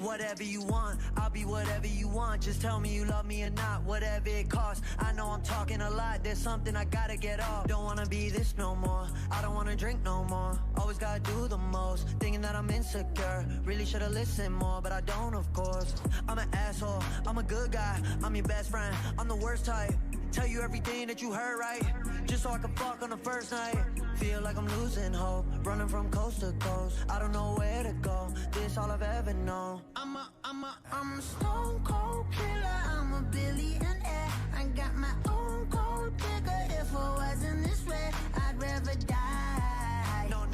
Whatever you want, I'll be whatever you want. Just tell me you love me or not, whatever it costs. I know I'm talking a lot, there's something I gotta get off. Don't wanna be this no more, I don't wanna drink no more. Always gotta do the most, thinking that I'm insecure. Really should've listened more, but I don't, of course. I'm an asshole, I'm a good guy, I'm your best friend, I'm the worst type. Tell you everything that you heard right, just so I can fuck on the first night. Feel like I'm losing hope, running from coast to coast. I don't know where to go, this all I've ever known. I'm a stone cold killer, I'm a billionaire. I got my own gold digger. If it wasn't this way, I'd rather die. No,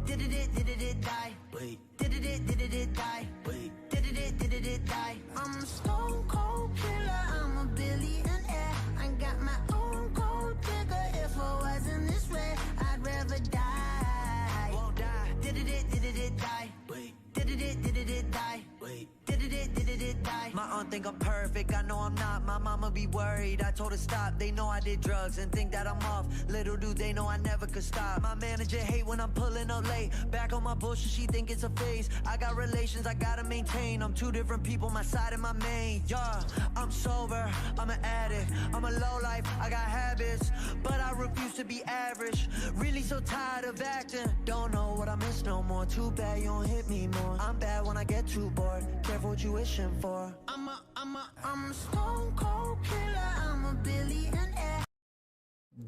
did it die? Wait, did it die? Wait, did it die? I'm a stone cold killer, I'm a billionaire. I got my own gold digger. If it wasn't this way, I'd rather die. Won't die. Did it die? Wait, did it die? Wait, did it die? My aunt think I'm perfect, I know I'm not. My mama be worried, I told her stop. They know I did drugs and think that I'm off. Little do they know I never could stop. My manager hate when I'm pulling up late. Back on my bullshit, she think it's a phase. I got relations I gotta maintain. I'm two different people, my side and my main. Yeah, I'm sober, I'm an addict, I'm a low life, I got habits, but I refuse to be average. Really so tired of acting, don't know what I miss no more. Too bad you don't hit me more. I'm bad when I get too bored, careful what you wishing for. I'm a stone cold killer, I'm a billionaire.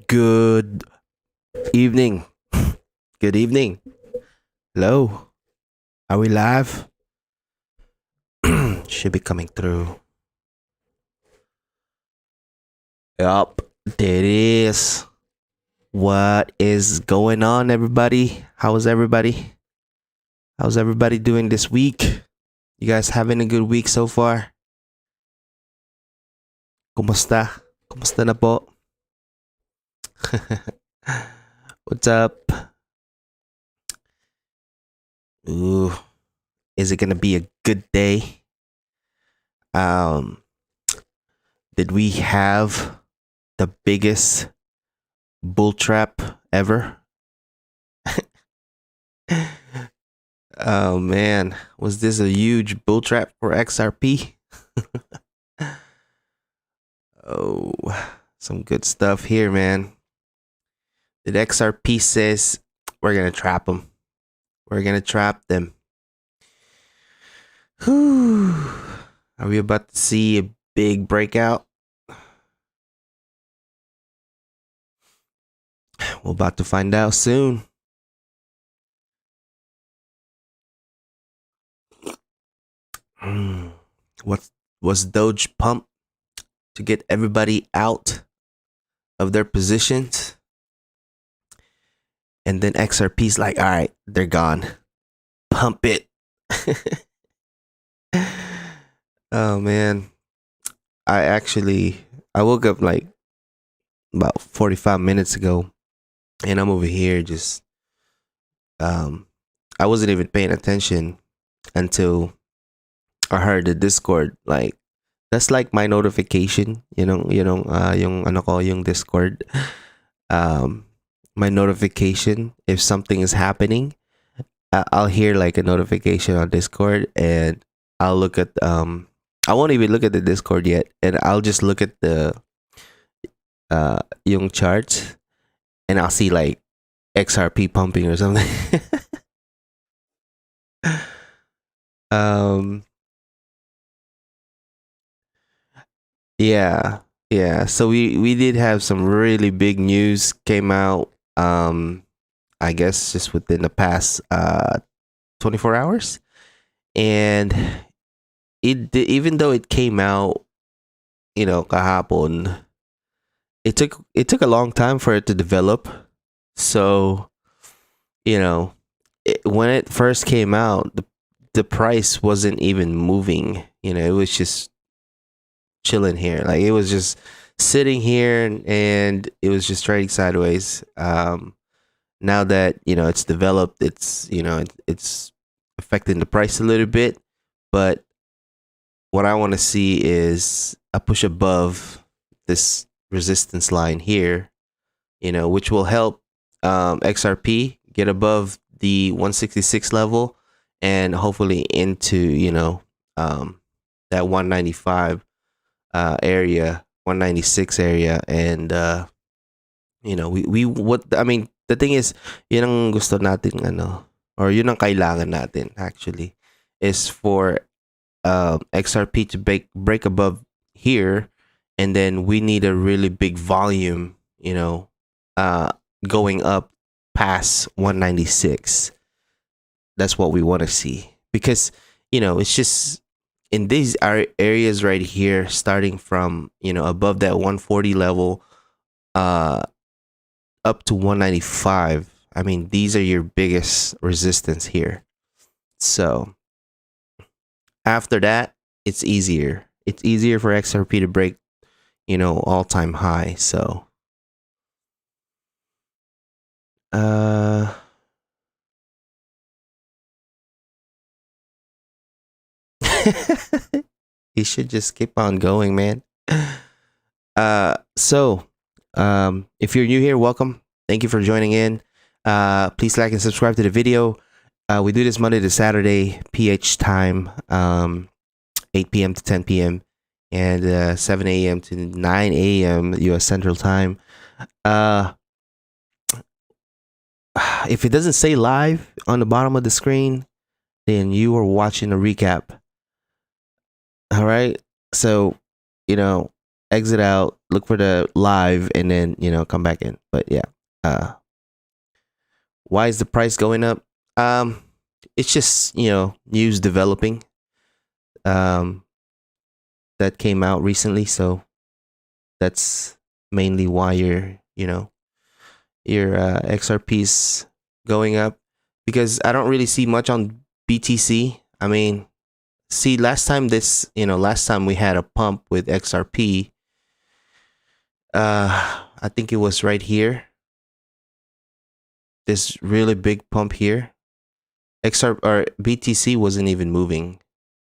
Good evening. Good evening. Hello. Are we live? Should be coming through. Yup, there it is. What is going on, everybody? How's everybody? How's everybody doing this week? You guys having a good week so far? Kumusta? Kumusta na po? What's up? Ooh, is it gonna be a good day? Did we have the biggest bull trap ever? Oh man, was this a huge bull trap for XRP? Oh, some good stuff here, man. The XRP says we're gonna trap them. We're gonna trap them. Whew. Are we about to see a big breakout? We're about to find out soon. Was Doge pumped to get everybody out of their positions? And then XRP's like, all right, they're gone. Pump it. Oh man. I woke up like about 45 minutes ago, and I'm over here just I wasn't even paying attention until I heard the Discord. Like, that's like my notification, yung Discord. My notification, if something is happening, I'll hear like a notification on Discord, and I'll look at I won't even look at the Discord yet, and I'll just look at the yung charts, and I'll see like XRP pumping or something. Yeah. So we did have some really big news came out. I guess just within the past 24 hours, and even though it came out, kahapon, it took a long time for it to develop. So, when it first came out, the price wasn't even moving. It was just chilling here. Like, it was just sitting here, and it was just trading sideways. Now that it's developed, it's it's affecting the price a little bit. But what I want to see is a push above this resistance line here, which will help XRP get above the 166 level, and hopefully into that 195 area, 196 area, and we what I mean, the thing is, yun ang gusto natin or yun ang kailangan natin actually is for XRP to break above here, and then we need a really big volume, going up past 196. That's what we want to see, because it's just in these areas right here, starting from above that 140 level up to 195. I mean, these are your biggest resistance here. So after that, it's easier. It's easier for XRP to break, all-time high. So you should just keep on going, man. So if you're new here, welcome. Thank you for joining in. Please like and subscribe to the video. We do this Monday to Saturday, PH time, 8 p.m. to 10 p.m. and 7 a.m. to 9 a.m. U.S. Central Time. If it doesn't say live on the bottom of the screen, then you are watching a recap. All right. So, exit out, look for the live, and then, come back in. But yeah. Why is the price going up? It's just, news developing. That came out recently. So that's mainly why your XRP's going up, because I don't really see much on BTC. I mean, see, last time we had a pump with XRP, I think it was right here. This really big pump here. BTC wasn't even moving,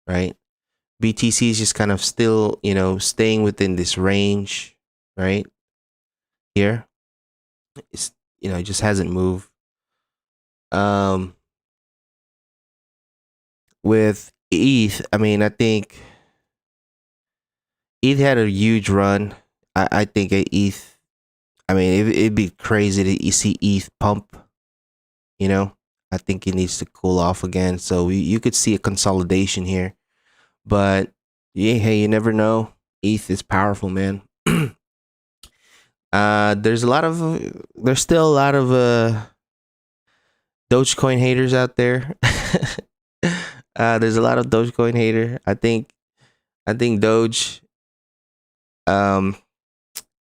right? BTC is just kind of still, staying within this range, right? Here. It's, it just hasn't moved. With ETH, I mean, I think ETH had a huge run. I think ETH, I mean, it'd be crazy to see ETH pump. I think it needs to cool off again. So you could see a consolidation here. But yeah, hey, you never know. ETH is powerful, man. There's still a lot of Dogecoin haters out there. There's a lot of Dogecoin hater. I think Doge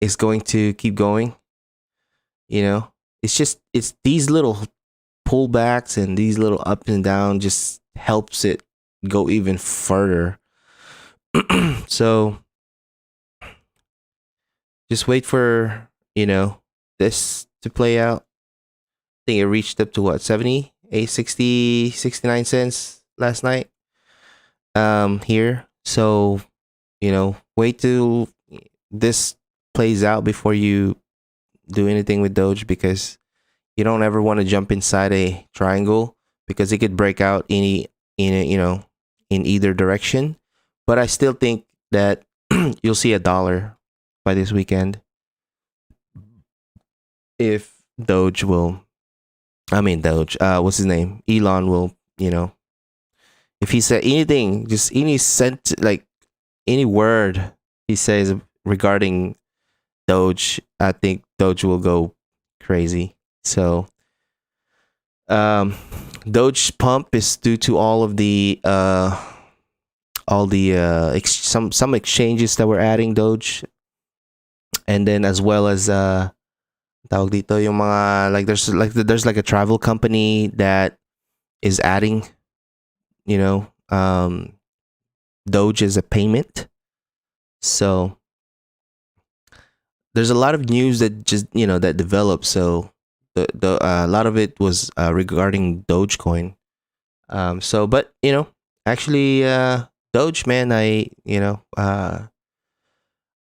is going to keep going. It's these little pullbacks and these little up and down just helps it go even further. So just wait for this to play out. I think it reached up to what, 70, 60, 69 cents last night here. So wait till this plays out before you do anything with Doge, because you don't ever want to jump inside a triangle, because it could break out in either direction. But I still think that you'll see $1 by this weekend if Doge, what's his name? Elon will, if he said anything, just any word he says regarding Doge, I think Doge will go crazy. So Doge pump is due to all the some exchanges that were adding Doge, and then as well as tawag dito yung mga there's a travel company that is adding Doge as a payment. So there's a lot of news that just that developed. So a lot of it was regarding Dogecoin. But actually Doge, man, I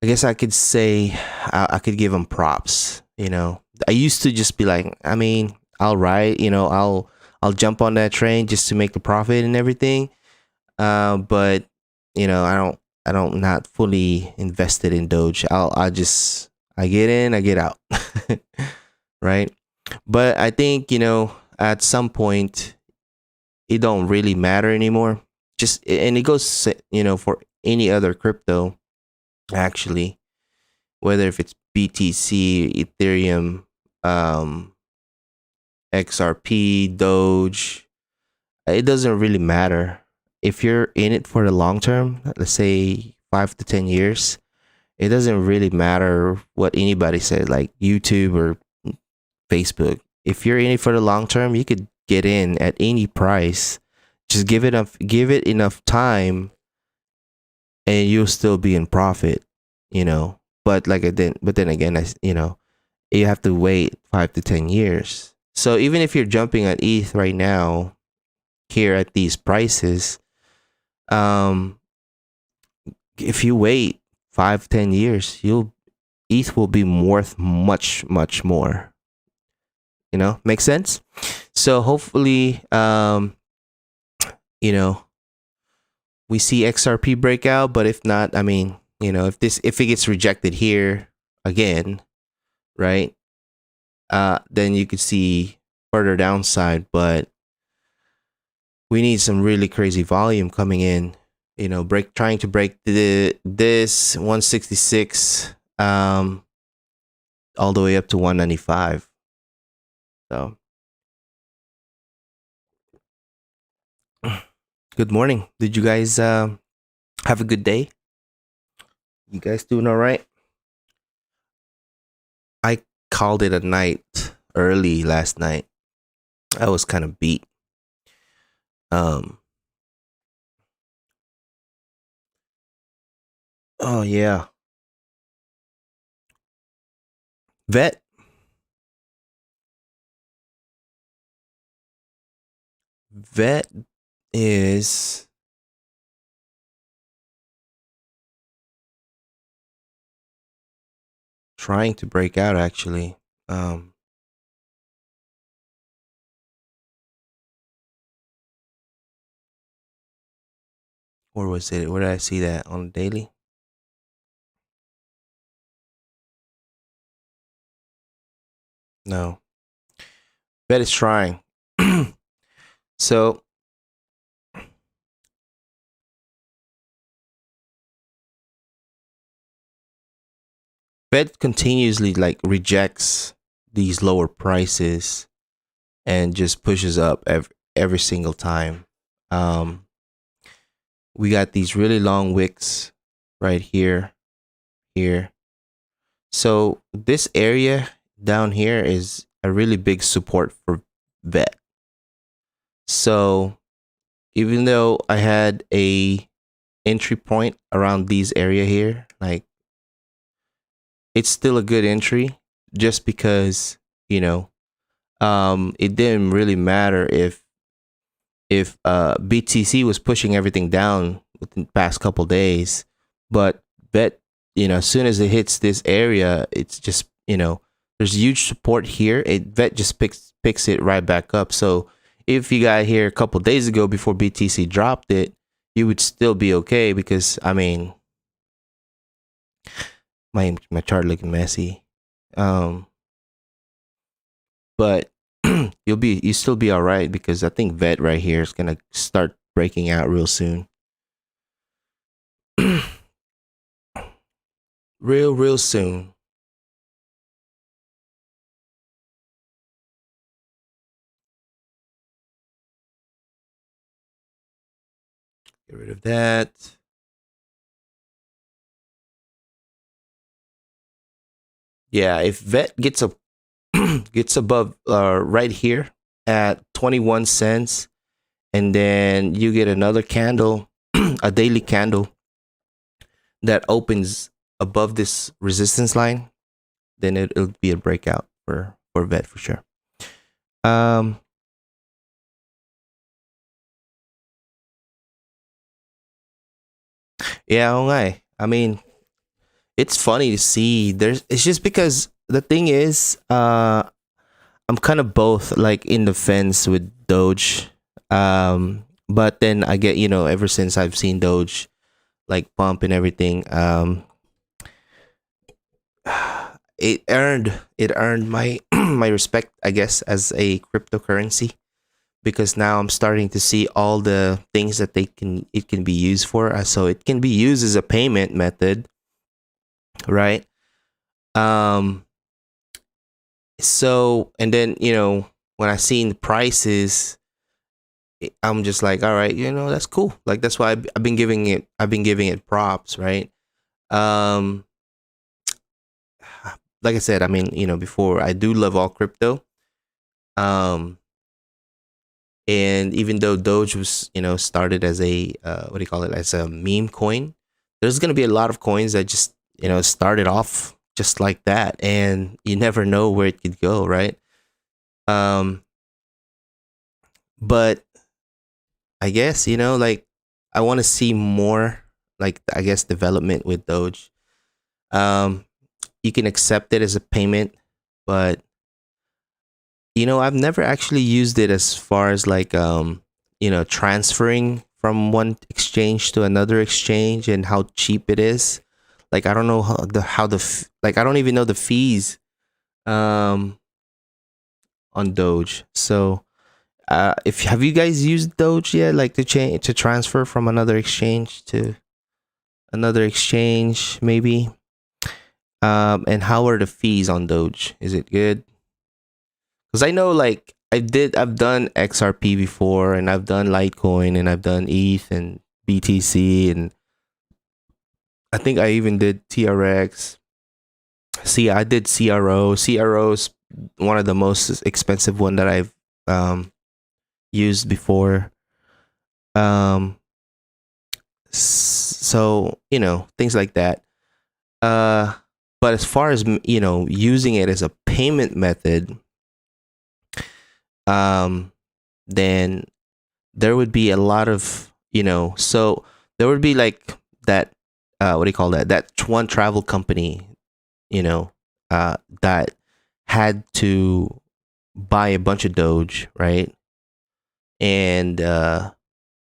guess I could say I could give him props. I used to just be like, I mean, I'll ride, I'll jump on that train just to make the profit and everything. But I don't not fully invested in Doge. I get in, I get out. Right? But I think, at some point it don't really matter anymore. Just and it goes, for any other crypto actually, whether if it's BTC, Ethereum, um XRP, Doge, it doesn't really matter. If you're in it for the long term, let's say 5 to 10 years, it doesn't really matter what anybody said, like YouTube or Facebook. If you're in it for the long term, you could get in at any price. Just give it enough time, and you'll still be in profit. But then again, you have to wait 5 to 10 years. So even if you're jumping at ETH right now, here at these prices, um, if you wait 5-10 years, ETH will be worth much much more. Make sense? So hopefully, you know, we see XRP breakout, but if not, I mean, if it gets rejected here again, right? Then you could see further downside, but we need some really crazy volume coming in. Trying to break this 166, all the way up to 195. So, good morning. Did you guys have a good day? You guys doing all right? I called it a night early last night. I was kind of beat. Oh yeah. Vet is trying to break out actually. Where was it? Where did I see that on the daily? No. Vet is trying. So Fed continuously rejects these lower prices and just pushes up every single time. We got these really long wicks right here. So this area down here is a really big support for Vet. So even though I had a entry point around these area here, it's still a good entry, just because it didn't really matter if BTC was pushing everything down within the past couple days, but Bet, as soon as it hits this area, it's just there's huge support here. Bet just picks it right back up. So if you got here a couple days ago before BTC dropped it, you would still be okay, because I mean, my chart looking messy, but you still be all right, because I think Vet right here is gonna start breaking out real soon. real soon. Get rid of that. Yeah, if Vet gets above right here at 21 cents, and then you get another candle, a daily candle that opens above this resistance line, then it'll be a breakout for Vet for sure. Yeah, okay. I mean, it's funny to see. It's just because the thing is, I'm kind of both in the fence with Doge. But then I get, ever since I've seen Doge like pump and everything, it earned my my respect, I guess, as a cryptocurrency, because now I'm starting to see all the things that it can be used for. So it can be used as a payment method, right? Um, so, and then, when I seen the prices, I'm just like, all right, that's cool. Like, that's why I've been giving it props, right? Um, like I said, I mean, before, I do love all crypto. Um, and even though Doge was, started as a what do you call it, as a meme coin, there's gonna be a lot of coins that just, started off just like that, and you never know where it could go, right? Um, but I guess, like, I want to see more, like, I guess, development with Doge. Um, you can accept it as a payment, but I've never actually used it as far as like transferring from one exchange to another exchange and how cheap it is. Like, I don't know like, I don't even know the fees um on Doge. So if have you guys used Doge yet, like, to transfer from another exchange to another exchange maybe? And how are the fees on Doge? Is it good? Because I know, like, I've done XRP before, and I've done Litecoin, and I've done ETH and BTC, and I think I even did TRX. See, I did CRO. CRO's one of the most expensive one that I've used before. Um, so, things like that. Uh, but as far as using it as a payment method, um, then there would be a lot of, so there would be like that, what do you call that one travel company, that had to buy a bunch of Doge, right? And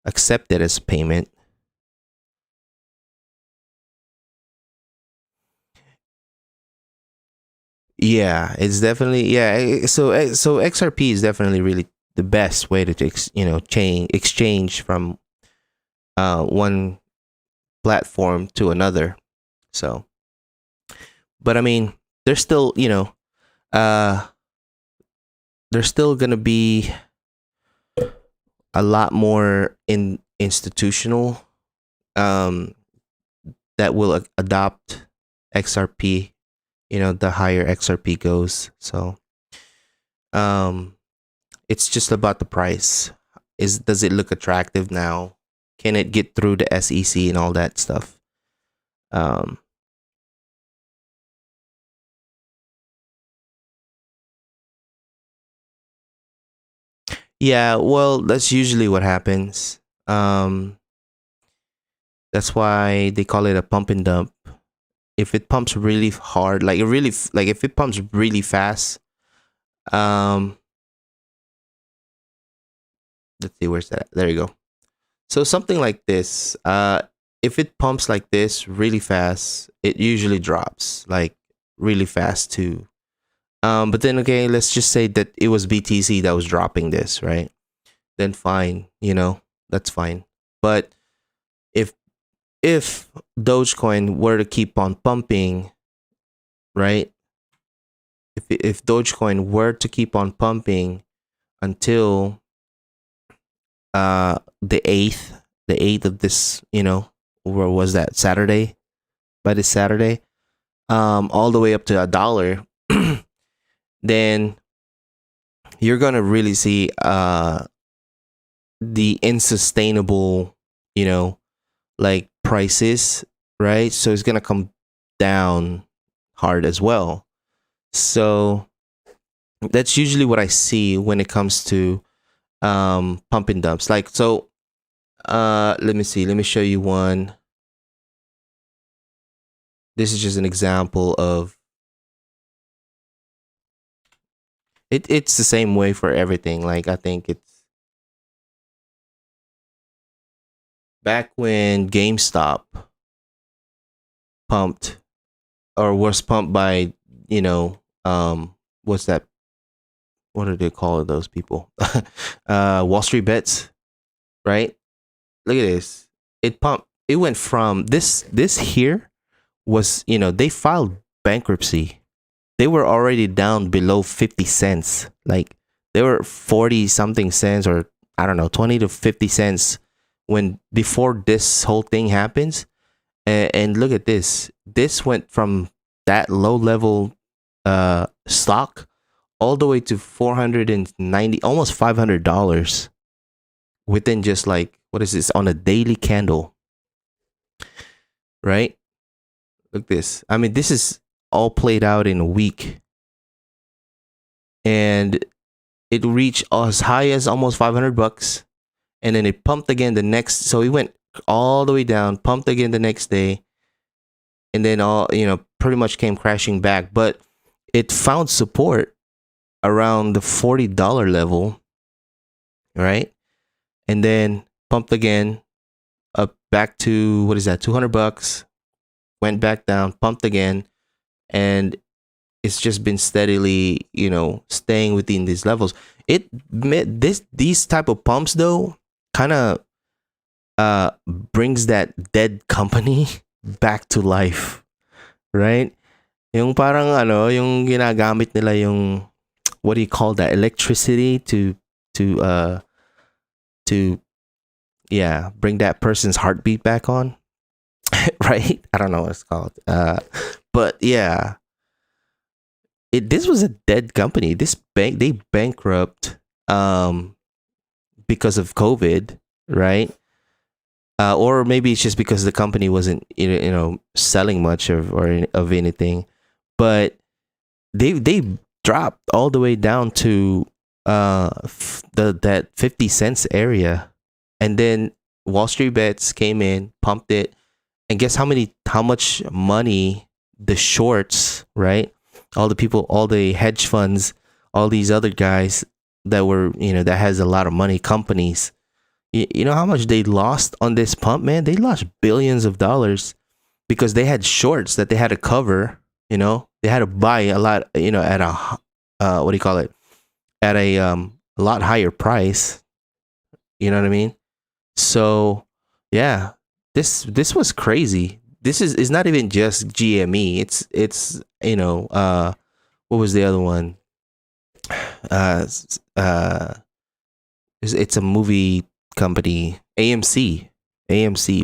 accept it as payment. Yeah, it's definitely, yeah. So XRP is definitely really the best way to exchange from one platform to another. So, but I mean, there's still, uh there's still gonna be a lot more in institutional um that will adopt XRP, the higher XRP goes. So um it's just about the price. Does it look attractive now? Can it get through the SEC and all that stuff? Um yeah, well, that's usually what happens. That's why they call it a pump and dump. If it pumps really hard, like, like, if it pumps really fast, um let's see, where's that, there you go. So something like this, if it pumps like this really fast, it usually drops like really fast too. But then, okay, let's just say that it was BTC that was dropping this, right? Then fine, that's fine. But if if Dogecoin were to keep on pumping, right? If Dogecoin were to keep on pumping until the eighth of this, where was that, Saturday? By this Saturday, all the way up to $1, then you're gonna really see the unsustainable, you know, like, prices, right? So it's gonna come down hard as well. So that's usually what I see when it comes to pump and dumps. Like, so let me see, let me show you one. This is just an example of it. It's the same way for everything. Like, I think back when GameStop pumped or was pumped by, you know, what's that? What do they call it, those people? Wall Street Bets, right? Look at this. It pumped. It went from this here was, you know, they filed bankruptcy. They were already down below 50 cents. Like they were 40 something cents, or I don't know, 20 to 50 cents when before this whole thing happens. And look at this. This went from that low level stock all the way to 490, almost $500 within just like, what is this, on a daily candle, right? Look this. I mean, this is all played out in a week, and it reached as high as almost $500, and then it pumped again the next. So it went all the way down, pumped again the next day, and then all, you know, pretty much came crashing back. But it found support around the $40 level, right? And then pumped again up back to, what is that, $200, went back down, pumped again, and it's just been steadily, you know, staying within these levels. These type of pumps though kind of brings that dead company back to life, right? Yung parang ano, yung ginagamit nila yung, what do you call that, electricity to yeah, bring that person's heartbeat back on. Right? I don't know what it's called. But yeah, this was a dead company. This bank, they bankrupt because of COVID, right? Or maybe it's just because the company wasn't, you know, selling much of anything. But they dropped all the way down to that 50 cents area, and then Wall Street Bets came in, pumped it, and guess how much money the shorts, right? All the people, all the hedge funds, all these other guys that were, you know, that has a lot of money, companies, you know how much they lost on this pump, man? They lost billions of dollars because they had shorts that they had to cover, you know, they had to buy a lot, you know, at a, what do you call it? At a lot higher price. You know what I mean? So yeah, this was crazy. This is not even just GME. It's you know, what was the other one? It's a movie company, AMC,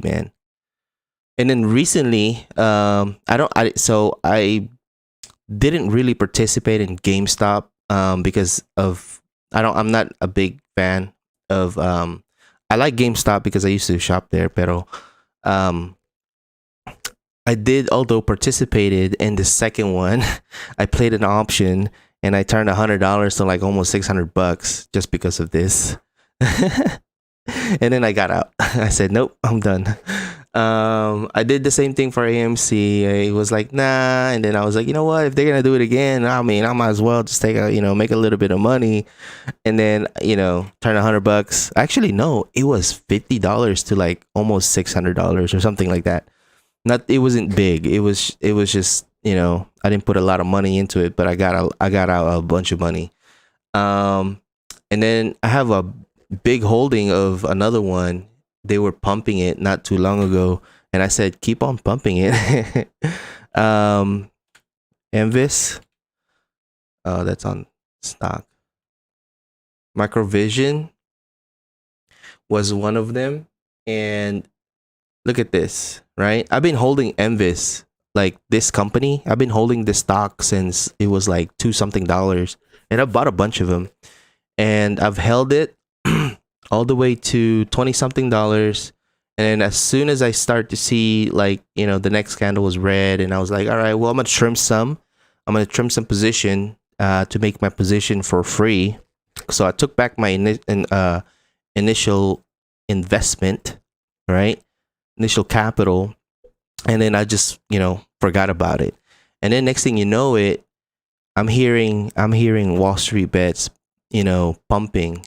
man. And then recently, I didn't really participate in GameStop because of, I'm not a big fan of, I like GameStop because I used to shop there, pero I did, although participated in the second one. I played an option and I turned $100 to like almost $600 just because of this. And then I got out. I said, nope, I'm done. I did the same thing for AMC. I was like, nah. And then I was like, you know what? If they're going to do it again, I mean, I might as well just take make a little bit of money. And then, turn $100. Actually, no, it was $50 to like almost $600 or something like that. It wasn't big. It was just, I didn't put a lot of money into it, but I got out a bunch of money. And then I have a big holding of another one. They were pumping it not too long ago, and I said, keep on pumping it. Envis, that's on stock. Microvision was one of them, and look at this, right? I've been holding Envis, like this company. I've been holding this stock since it was like $2 something, and I bought a bunch of them, and I've held it all the way to $20 something. And then as soon as I start to see like, the next candle was red, and I was like, all right, well, I'm going to trim some position to make my position for free. So I took back my initial investment, right? Initial capital. And then I just, forgot about it. And then next thing you know it, I'm hearing Wall Street Bets, pumping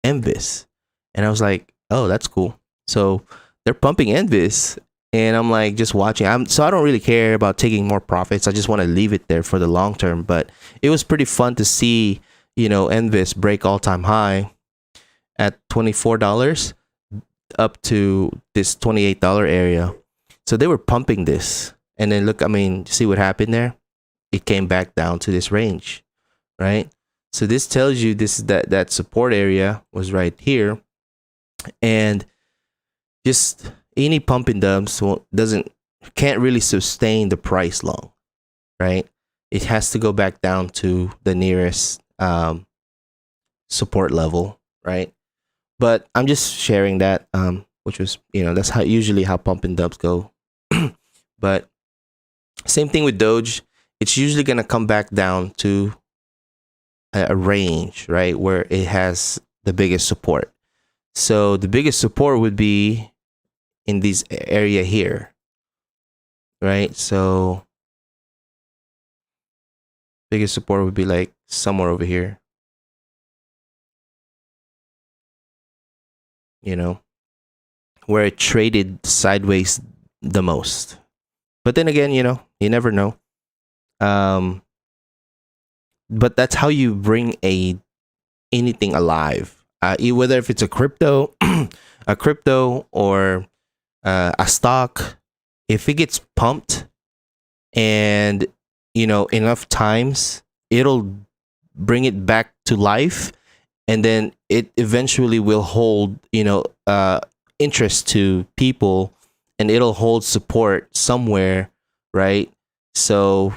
Envis. And I was like, oh, that's cool. So they're pumping Envis, and I'm like just watching. So I don't really care about taking more profits. I just want to leave it there for the long term. But it was pretty fun to see, Envis break all time high at $24 up to this $28 area. So they were pumping this, and then look, I mean, see what happened there? It came back down to this range, right? So this tells you that support area was right here, and just any pump and dumps can't really sustain the price long, right? It has to go back down to the nearest support level, right? But I'm just sharing that, which was, that's usually how pump and dumps go. But same thing with Doge. It's usually gonna come back down to a range, right, where it has the biggest support. So the biggest support would be in this area here, right? So biggest support would be like somewhere over here, where it traded sideways the most. But then again, you never know. But that's how you bring anything alive, whether if it's a crypto, or a stock. If it gets pumped, and enough times, it'll bring it back to life, and then it eventually will hold interest to people, and it'll hold support somewhere, right? So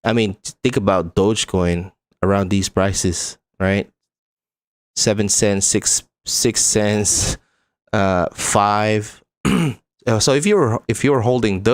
I mean, think about Dogecoin around these prices, right? 7 cents, 6 cents, 5. So if you were holding